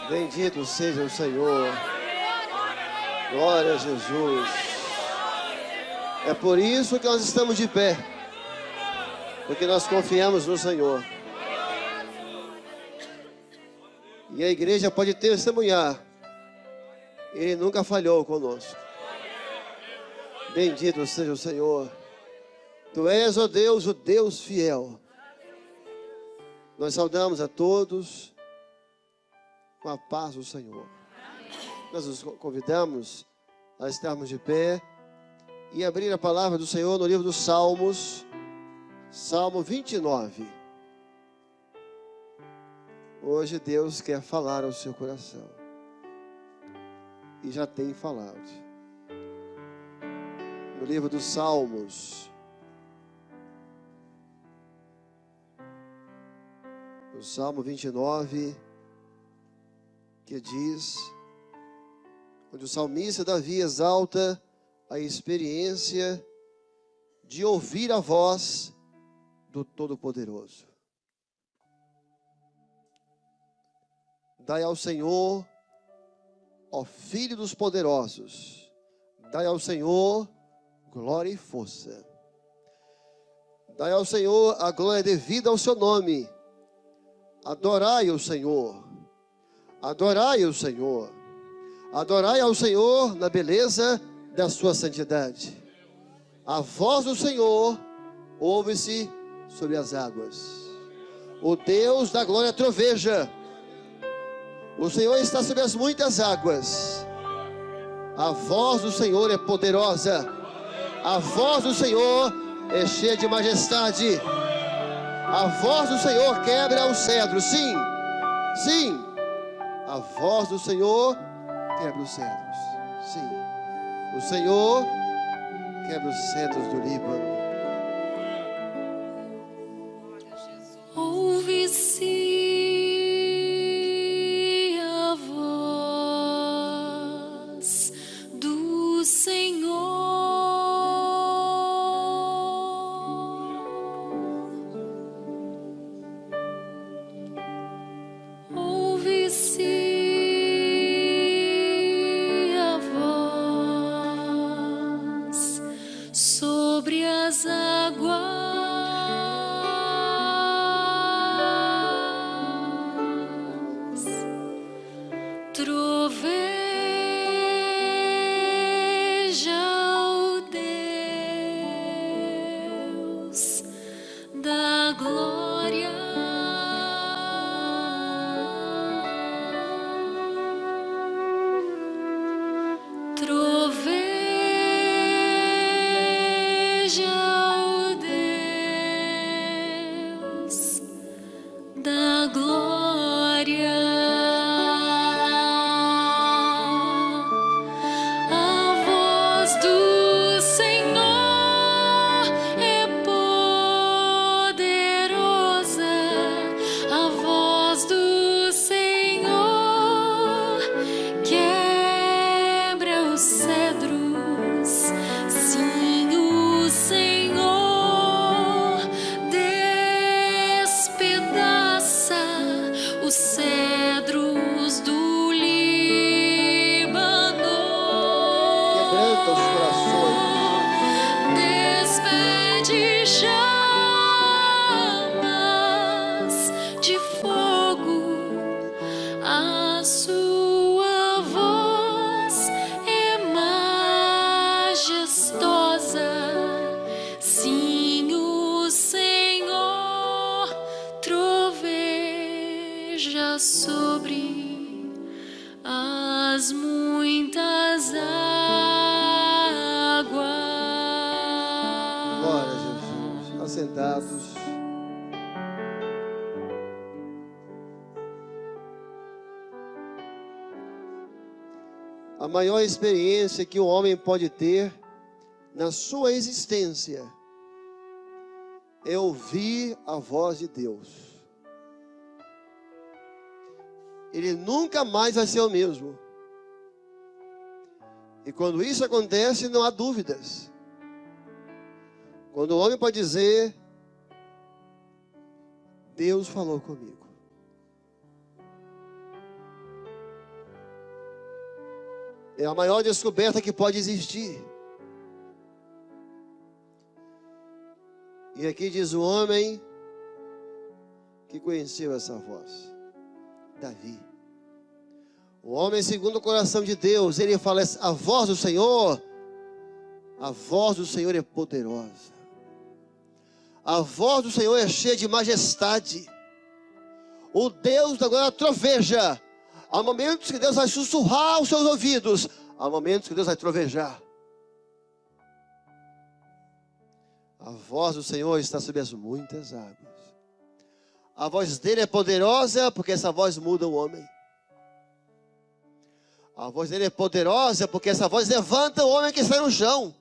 Bendito seja o Senhor. Glória a Jesus. É por isso que nós estamos de pé, porque nós confiamos no Senhor. E a igreja pode testemunhar, Ele nunca falhou conosco. Bendito seja o Senhor. Tu és, ó Deus, o Deus fiel. Nós saudamos a todos com a paz do Senhor. Nós os convidamos a estarmos de pé e abrir a palavra do Senhor no livro dos Salmos, Salmo 29. Hoje Deus quer falar ao seu coração. E já tem falado. No livro dos Salmos, o Salmo 29, que diz, onde o salmista Davi exalta a experiência de ouvir a voz do Todo-Poderoso. Dai ao Senhor, ó Filho dos poderosos, dai ao Senhor glória e força. Dai ao Senhor a glória devida ao seu nome. Adorai o Senhor. Adorai o Senhor. Adorai ao Senhor na beleza da sua santidade. A voz do Senhor ouve-se sobre as águas. O Deus da glória troveja. O Senhor está sobre as muitas águas. A voz do Senhor é poderosa. A voz do Senhor é cheia de majestade. A voz do Senhor quebra o cedro. Sim, sim. A voz do Senhor quebra os cedros. Sim. O Senhor quebra os cedros do Líbano. Ouve-se a voz do Senhor. Ouve-se sobre as águas, troveja o Deus da glória. Sobre as muitas águas. Glória a Jesus. Assentados. A maior experiência que o homem pode ter na sua existência é ouvir a voz de Deus. Ele nunca mais vai ser o mesmo. E quando isso acontece, não há dúvidas. Quando o homem pode dizer, Deus falou comigo. É a maior descoberta que pode existir. E aqui diz o homem que conheceu essa voz, Davi. O homem segundo o coração de Deus, ele fala, a voz do Senhor é poderosa. A voz do Senhor é cheia de majestade. O Deus da glória troveja. Há momentos que Deus vai sussurrar aos seus ouvidos. Há momentos que Deus vai trovejar. A voz do Senhor está sobre as muitas águas. A voz dele é poderosa porque essa voz muda o homem. A voz dele é poderosa porque essa voz levanta o homem que está no chão.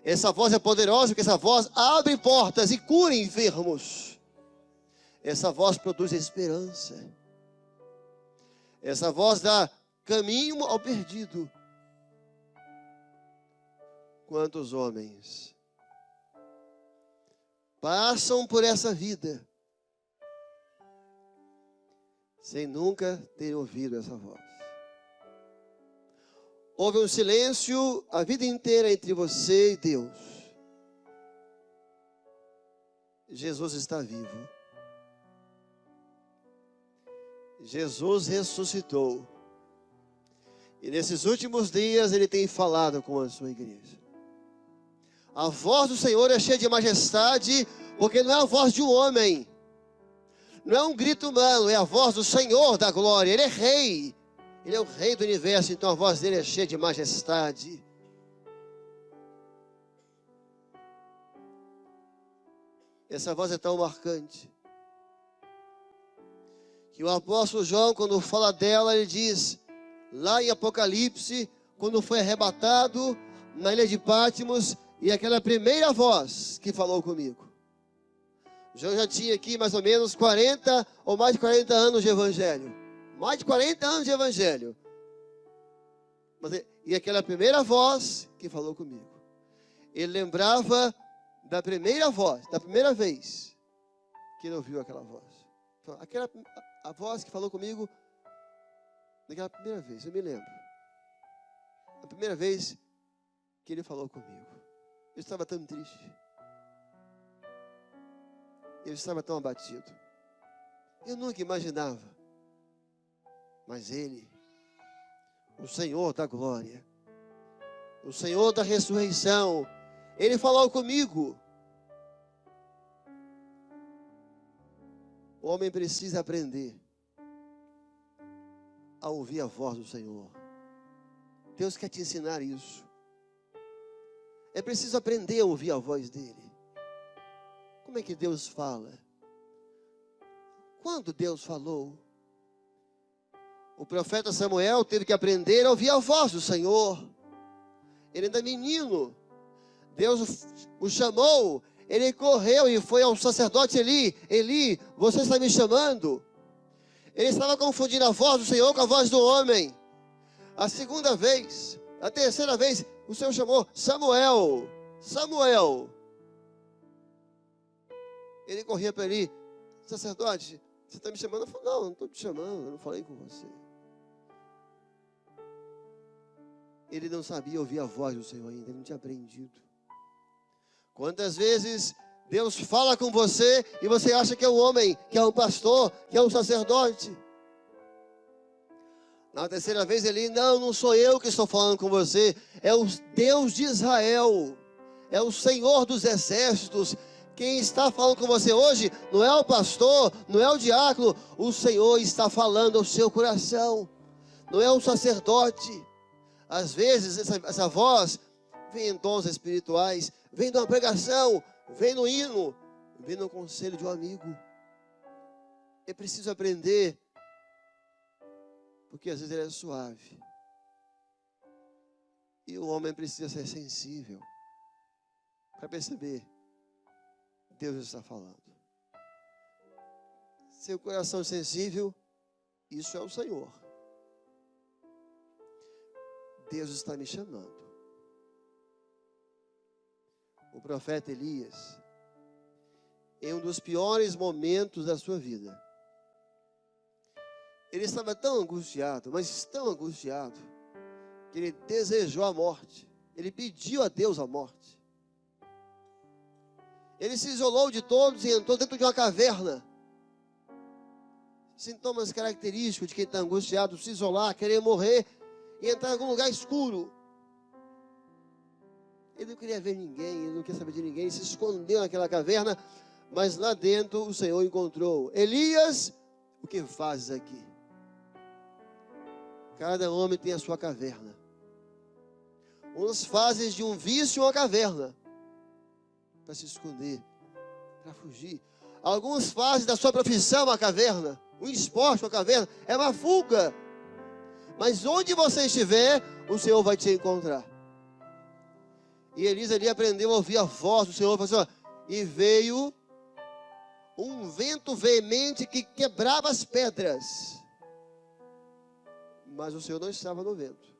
Essa voz é poderosa porque essa voz abre portas e cura enfermos. Essa voz produz esperança. Essa voz dá caminho ao perdido. Quantos homens passam por essa vida sem nunca ter ouvido essa voz? Houve um silêncio a vida inteira entre você e Deus. Jesus está vivo. Jesus ressuscitou. E nesses últimos dias Ele tem falado com a sua igreja. A voz do Senhor é cheia de majestade, porque não é a voz de um homem. Não é um grito humano, é a voz do Senhor da glória. Ele é rei. Ele é o rei do universo, então a voz dele é cheia de majestade. Essa voz é tão marcante que o apóstolo João, quando fala dela, ele diz, lá em Apocalipse, quando foi arrebatado na ilha de Patmos, e aquela primeira voz que falou comigo. João já tinha aqui mais ou menos 40 ou mais de 40 anos de evangelho. Mais de 40 anos de evangelho. E aquela primeira voz que falou comigo. Ele lembrava da primeira voz, da primeira vez que ele ouviu aquela voz. Então, a voz que falou comigo naquela primeira vez, eu me lembro. A primeira vez que ele falou comigo. Eu estava tão triste. Eu estava tão abatido. Eu nunca imaginava. Mas Ele, o Senhor da glória, o Senhor da ressurreição, Ele falou comigo. O homem precisa aprender a ouvir a voz do Senhor. Deus quer te ensinar isso. É preciso aprender a ouvir a voz dEle. Como é que Deus fala? Quando Deus falou? O profeta Samuel teve que aprender a ouvir a voz do Senhor. Ele ainda é menino. Deus o chamou. Ele correu e foi ao sacerdote Eli. Eli, você está me chamando? Ele estava confundindo a voz do Senhor com a voz do homem. A segunda vez, a terceira vez, o Senhor chamou Samuel. Samuel. Ele corria para Eli. Sacerdote, você está me chamando? Eu falei, não estou te chamando, eu não falei com você. Ele não sabia ouvir a voz do Senhor ainda, ele não tinha aprendido. Quantas vezes Deus fala com você e você acha que é um homem, que é um pastor, que é um sacerdote? Na terceira vez ele, não sou eu que estou falando com você, é o Deus de Israel, é o Senhor dos exércitos. Quem está falando com você hoje não é o pastor, não é o diácono, o Senhor está falando ao seu coração, não é um sacerdote. Às vezes essa voz vem em dons espirituais, vem de uma pregação, vem no hino, vem no conselho de um amigo. É preciso aprender, porque às vezes ele é suave. E o homem precisa ser sensível para perceber, Deus está falando. Seu coração sensível, isso é o Senhor. Deus está me chamando. O profeta Elias, em um dos piores momentos da sua vida, ele estava tão angustiado, mas tão angustiado, que ele desejou a morte. Ele pediu a Deus a morte. Ele se isolou de todos e entrou dentro de uma caverna. Sintomas característicos de quem está angustiado: se isolar, querer morrer e entrar em algum lugar escuro. Ele não queria ver ninguém, ele não queria saber de ninguém, ele se escondeu naquela caverna, mas lá dentro o Senhor encontrou. Elias, o que fazes aqui? Cada homem tem a sua caverna. Uns fazem de um vício uma caverna, para se esconder, para fugir. Alguns fazem da sua profissão uma caverna, um esporte uma caverna, é uma fuga. Mas onde você estiver, o Senhor vai te encontrar. E Elias ali aprendeu a ouvir a voz do Senhor, falou assim, ó, e veio um vento veemente que quebrava as pedras. Mas o Senhor não estava no vento.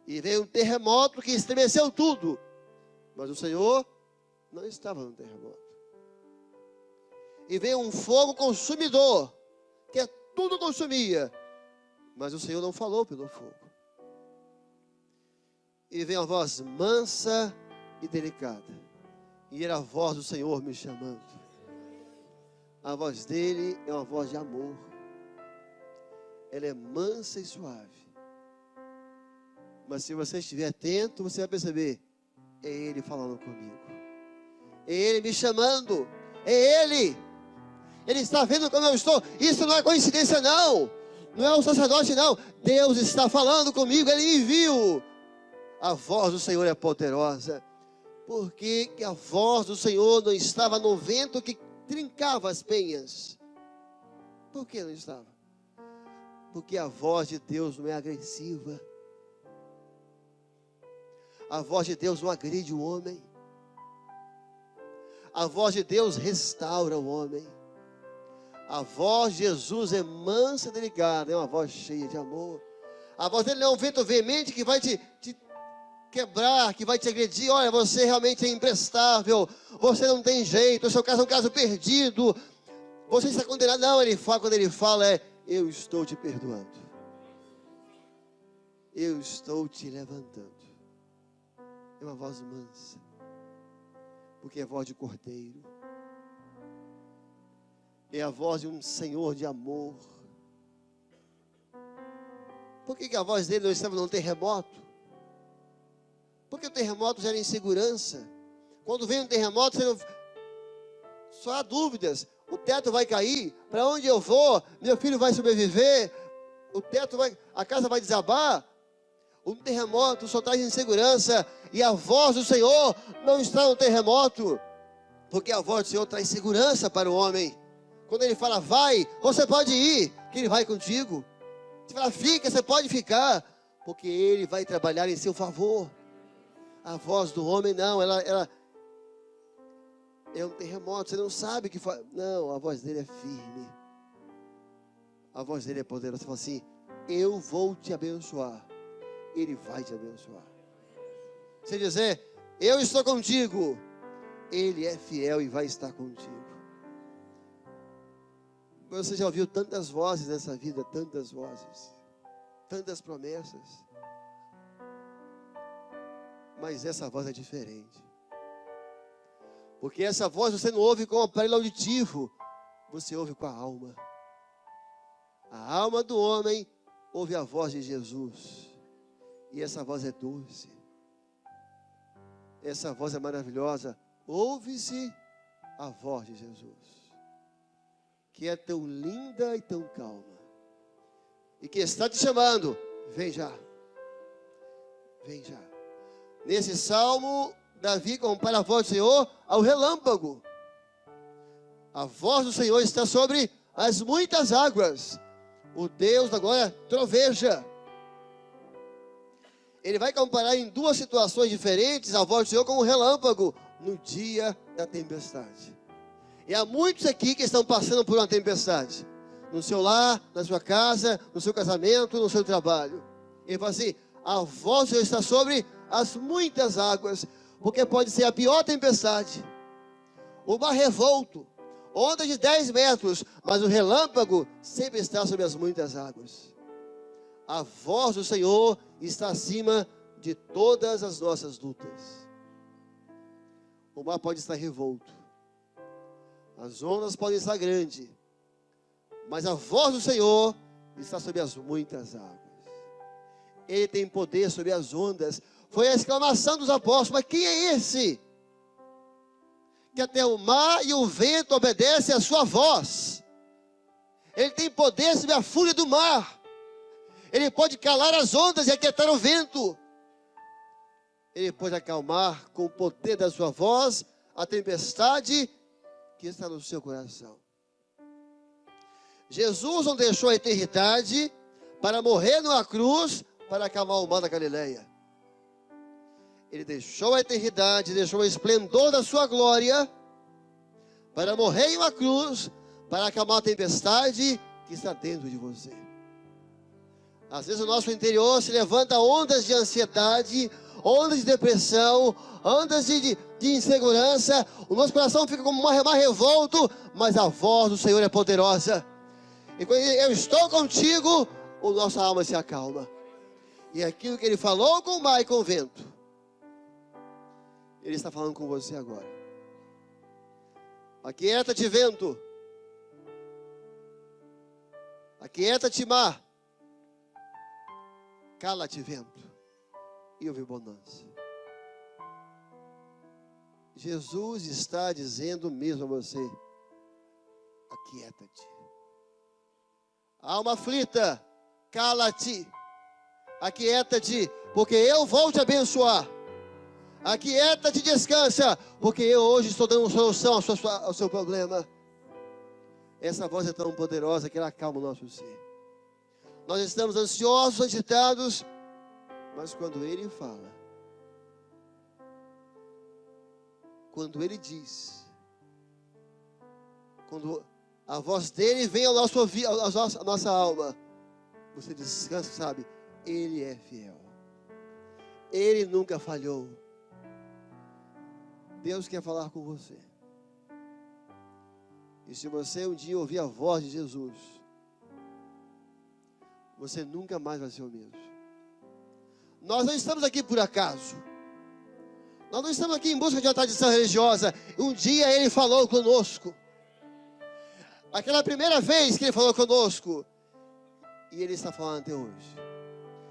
E veio um terremoto que estremeceu tudo. Mas o Senhor não estava no terremoto. E veio um fogo consumidor, que tudo consumia. Mas o Senhor não falou pelo fogo. E veio uma voz mansa e delicada. E era a voz do Senhor me chamando. A voz dele é uma voz de amor. Ela é mansa e suave. Mas se você estiver atento, você vai perceber, é Ele falando comigo. É Ele me chamando. É Ele. Ele está vendo como eu estou. Isso não é coincidência, não. Não é um sacerdote, não. Deus está falando comigo. Ele me viu. A voz do Senhor é poderosa. Por que a voz do Senhor não estava no vento que trincava as penhas? Por que não estava? Porque a voz de Deus não é agressiva. A voz de Deus não agride o homem. A voz de Deus restaura o homem. A voz de Jesus é mansa e delicada, é uma voz cheia de amor. A voz dele não é um vento veemente que vai te quebrar, que vai te agredir. Olha, você realmente é imprestável, você não tem jeito, o seu caso é um caso perdido, você está condenado. Não, quando ele fala eu estou te perdoando. Eu estou te levantando. É uma voz mansa, porque é voz de cordeiro. É a voz de um Senhor de amor. Por que a voz dele não estava num terremoto? Porque o terremoto gera insegurança. Quando vem um terremoto, só há dúvidas. O teto vai cair? Para onde eu vou? Meu filho vai sobreviver? A casa vai desabar? Um terremoto só traz insegurança. E a voz do Senhor não está no terremoto. Porque a voz do Senhor traz segurança para o homem. Quando ele fala, vai, você pode ir, que ele vai contigo. Você fala, fica, você pode ficar. Porque ele vai trabalhar em seu favor. A voz do homem não, ela é um terremoto, você não sabe o que faz. Não, a voz dele é firme. A voz dele é poderosa. Você fala assim, eu vou te abençoar. Ele vai te abençoar. Você dizer, eu estou contigo. Ele é fiel e vai estar contigo. Você já ouviu tantas vozes nessa vida, tantas vozes, tantas promessas. Mas essa voz é diferente. Porque essa voz você não ouve com o aparelho auditivo, você ouve com a alma. A alma do homem ouve a voz de Jesus. E essa voz é doce. Essa voz é maravilhosa. Ouve-se a voz de Jesus, que é tão linda e tão calma, e que está te chamando, vem já, vem já. Nesse salmo, Davi compara a voz do Senhor ao relâmpago. A voz do Senhor está sobre as muitas águas. O Deus da glória troveja. Ele vai comparar em duas situações diferentes a voz do Senhor com o relâmpago no dia da tempestade. E há muitos aqui que estão passando por uma tempestade. No seu lar, na sua casa, no seu casamento, no seu trabalho. Ele fala assim, a voz do Senhor está sobre as muitas águas. Porque pode ser a pior tempestade. O mar revolto. Onda de 10 metros. Mas o relâmpago sempre está sobre as muitas águas. A voz do Senhor está acima de todas as nossas lutas. O mar pode estar revolto, as ondas podem estar grandes, mas a voz do Senhor está sobre as muitas águas. Ele tem poder sobre as ondas. Foi a exclamação dos apóstolos: mas quem é esse? Que até o mar e o vento obedecem à sua voz. Ele tem poder sobre a fúria do mar. Ele pode calar as ondas e aquietar o vento. Ele pode acalmar com o poder da sua voz a tempestade que está no seu coração. Jesus não deixou a eternidade para morrer numa cruz para acalmar o mar da Galileia. Ele deixou a eternidade, deixou o esplendor da sua glória para morrer em uma cruz para acalmar a tempestade que está dentro de você. Às vezes o nosso interior se levanta ondas de ansiedade, ondas de depressão, ondas de insegurança. O nosso coração fica como um mar revolto, mas a voz do Senhor é poderosa. E quando eu estou contigo, a nossa alma se acalma. E aquilo que Ele falou com o mar e com o vento, Ele está falando com você agora. Aquieta-te, vento. Aquieta-te, mar. Cala-te, vento. E ouve bonança. Jesus está dizendo mesmo a você: aquieta-te. Alma aflita, cala-te. Aquieta-te, porque eu vou te abençoar. Aquieta-te, descansa, porque eu hoje estou dando solução ao seu problema. Essa voz é tão poderosa que ela acalma o nosso ser. Nós estamos ansiosos, agitados, mas quando Ele fala, quando Ele diz, quando a voz dEle vem ao nosso ouvido, à nossa alma, você descansa, sabe? Ele é fiel. Ele nunca falhou. Deus quer falar com você. E se você um dia ouvir a voz de Jesus, você nunca mais vai ser o mesmo. Nós não estamos aqui por acaso. Nós não estamos aqui em busca de uma tradição religiosa. Um dia Ele falou conosco. Aquela primeira vez que Ele falou conosco. E Ele está falando até hoje.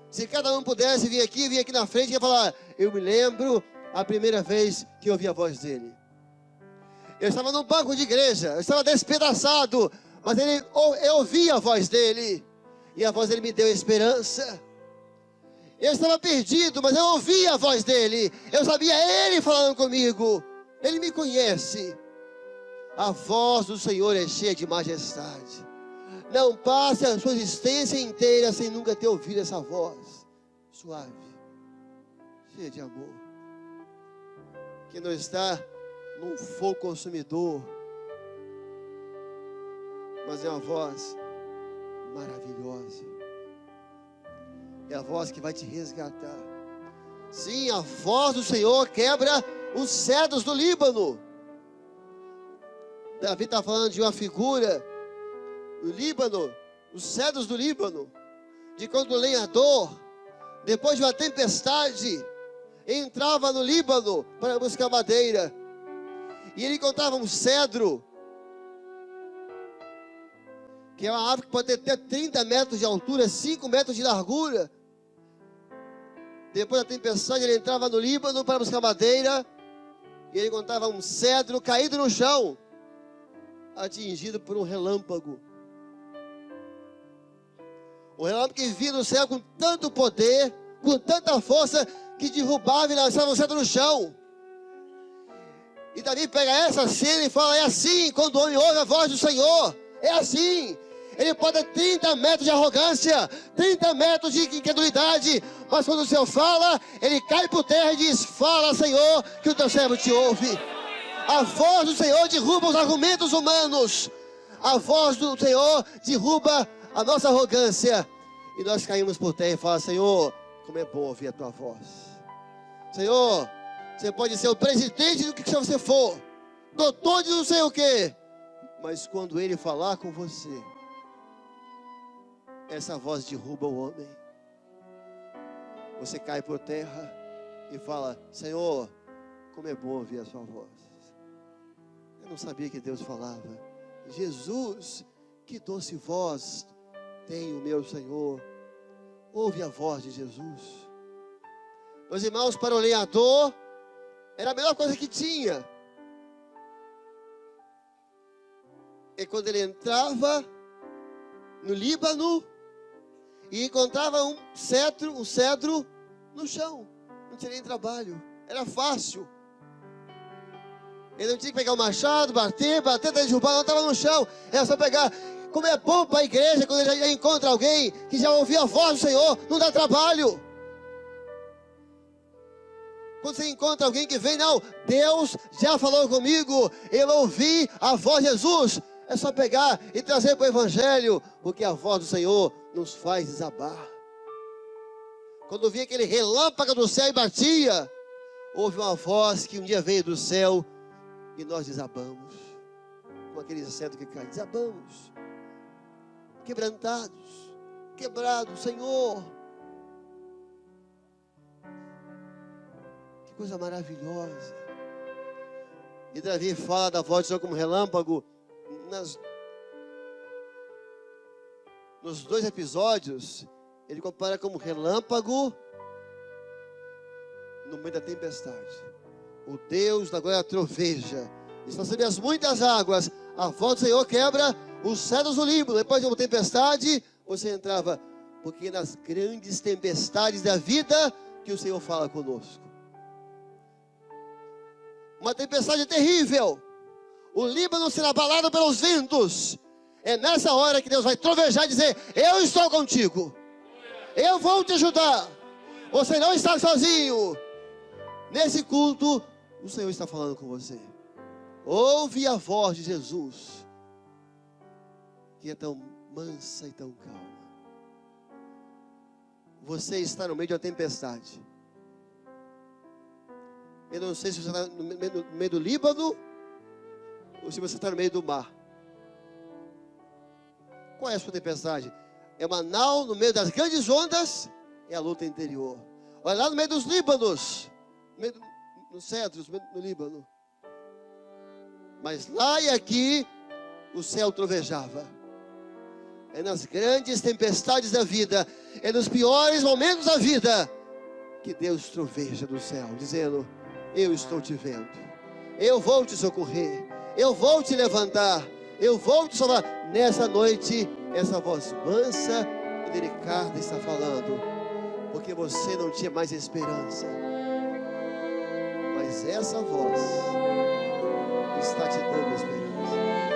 Se cada um pudesse vir aqui na frente e falar: eu me lembro a primeira vez que eu ouvi a voz dEle. Eu estava num banco de igreja, eu estava despedaçado, mas eu ouvi a voz dEle. E a voz dEle me deu esperança. Eu estava perdido, mas eu ouvi a voz dEle. Eu sabia Ele falando comigo. Ele me conhece. A voz do Senhor é cheia de majestade. Não passe a sua existência inteira sem nunca ter ouvido essa voz suave, cheia de amor, que não está num fogo consumidor, mas é uma voz maravilhosa. É a voz que vai te resgatar. Sim, a voz do Senhor quebra os cedros do Líbano. Davi está falando de uma figura do Líbano, os cedros do Líbano, de quando o lenhador, depois de uma tempestade, entrava no Líbano para buscar madeira, e ele encontrava um cedro, que é uma árvore que pode ter 30 metros de altura, 5 metros de largura. Depois da tempestade, ele entrava no Líbano para buscar madeira, e ele encontrava um cedro caído no chão, atingido por um relâmpago. O relâmpago que vinha do céu com tanto poder, com tanta força, que derrubava e lançava o cedro no chão. E Davi pega essa cena e fala: é assim quando o homem ouve a voz do Senhor. É assim. Ele pode ter 30 metros de arrogância, 30 metros de incredulidade, mas quando o Senhor fala, ele cai por terra e diz: fala, Senhor, que o teu servo te ouve. A voz do Senhor derruba os argumentos humanos. A voz do Senhor derruba a nossa arrogância. E nós caímos por terra e falamos: Senhor, como é bom ouvir a tua voz. Senhor, você pode ser o presidente do que você for, doutor de não sei o que, mas quando Ele falar com você, essa voz derruba o homem. você cai por terra e fala: Senhor, como é bom ouvir a sua voz. Eu não sabia que Deus falava. Jesus, que doce voz tem o meu Senhor. Ouve a voz de Jesus. Meus irmãos, para o lenhador, era a melhor coisa que tinha. E quando ele entrava no Líbano e encontrava um cedro no chão, não tinha nem trabalho, era fácil. Ele não tinha que pegar o machado, bater, derrubar, não, estava no chão, era só pegar. Como é bom para a igreja quando ele já encontra alguém que já ouviu a voz do Senhor, não dá trabalho. Quando você encontra alguém que vem, não, Deus já falou comigo, eu ouvi a voz de Jesus. É só pegar e trazer para o Evangelho, porque a voz do Senhor nos faz desabar. Quando vi aquele relâmpago do céu e batia, houve uma voz que um dia veio do céu e nós desabamos. Com aquele cedro que cai, desabamos. Quebrantados, quebrados, Senhor. Que coisa maravilhosa. E Davi fala da voz do Senhor como relâmpago. Nos 2 episódios, ele compara como relâmpago no meio da tempestade. O Deus da glória troveja, está sobre as muitas águas. A voz do Senhor quebra os cedros do Líbano. Depois de uma tempestade, você entrava, porque nas grandes tempestades da vida que o Senhor fala conosco. Uma tempestade terrível. O Líbano será abalado pelos ventos. É nessa hora que Deus vai trovejar e dizer: eu estou contigo. Eu vou te ajudar. Você não está sozinho. Nesse culto, o Senhor está falando com você. Ouve a voz de Jesus, que é tão mansa e tão calma. Você está no meio de uma tempestade. Eu não sei se você está no meio do Líbano ou se você está no meio do mar. Qual é a sua tempestade? É uma nau no meio das grandes ondas? É a luta interior. Olha lá no meio dos Líbanos, nos cedros, no Líbano. Mas lá e aqui o céu trovejava. É nas grandes tempestades da vida, é nos piores momentos da vida, que Deus troveja do céu, dizendo: eu estou te vendo, eu vou te socorrer, eu vou te levantar, eu vou te salvar. Nessa noite, essa voz mansa e delicada está falando, porque você não tinha mais esperança, mas essa voz está te dando esperança.